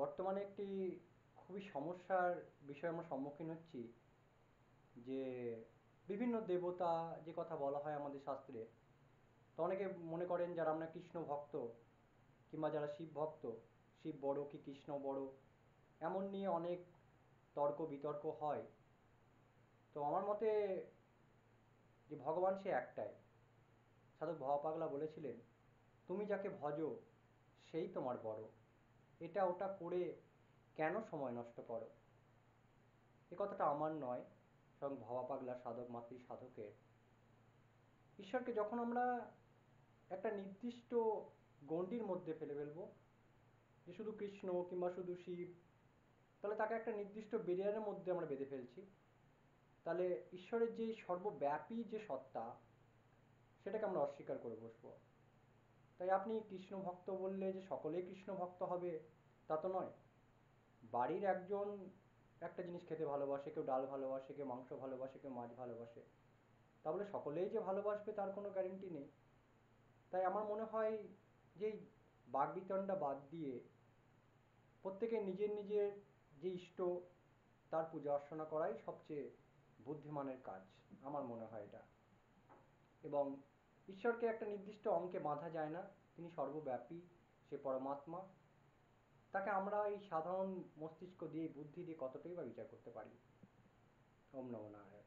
বর্তমানে একটি খুবই সমস্যার বিষয়ে আমরা সম্মুখীন হচ্ছি যে বিভিন্ন দেবতা যে কথা বলা হয় আমাদের শাস্ত্রে, তো অনেকে মনে করেন যারা আমরা কৃষ্ণ ভক্ত কিংবা যারা শিব ভক্ত, শিব বড় কি কৃষ্ণ বড়, এমন নিয়ে অনেক তর্ক বিতর্ক হয়। তো আমার মতে যে ভগবান সে একটাই। সাধক ভবপাগলা বলেছিলেন, তুমি যাকে ভজো সেই তোমার বড়, এটা ওটা করে কেন সময় নষ্ট করো। এ কথাটা আমার নয়, স্বয়ং ভবপাগলা সাধক মাতৃ সাধকের। ঈশ্বরকে যখন আমরা একটা নির্দিষ্ট গণ্ডির মধ্যে ফেলে ফেলবো, যে শুধু কৃষ্ণ কিংবা শুধু শিব, তাহলে তাকে একটা নির্দিষ্ট বেরিয়ারের মধ্যে আমরা বেঁধে ফেলছি। তাহলে ঈশ্বরের যে সর্বব্যাপী যে সত্তা, সেটাকে আমরা অস্বীকার করে বসবো। তাই আপনি কৃষ্ণ ভক্ত বললে যে সকলেই কৃষ্ণ ভক্ত হবে তা তো নয়। বাড়ির একজন একটা জিনিস খেতে ভালোবাসে, কেউ ডাল ভালোবাসে, কেউ মাংস ভালোবাসে, কেউ মাছ ভালোবাসে, তা বলে সকলেই যে ভালোবাসবে তার কোনো গ্যারেন্টি নেই। তাই আমার মনে হয় যে এই বাকবিতণ্ডা বাদ দিয়ে প্রত্যেকে নিজের নিজের যে ইষ্ট তার পূজা অর্চনা করাই সবচেয়ে বুদ্ধিমানের কাজ, আমার মনে হয় এটা। এবং ঈশ্বরকে একটা নির্দিষ্ট অঙ্কে বাঁধা যায় না, তিনি সর্বব্যাপী, সে পরমাত্মা। তাকে আমরা এই সাধারণ মস্তিষ্ক দিয়ে বুদ্ধি দিয়ে কতটাই বা বিচার করতে পারি। ওম নমঃ নারায়ণ।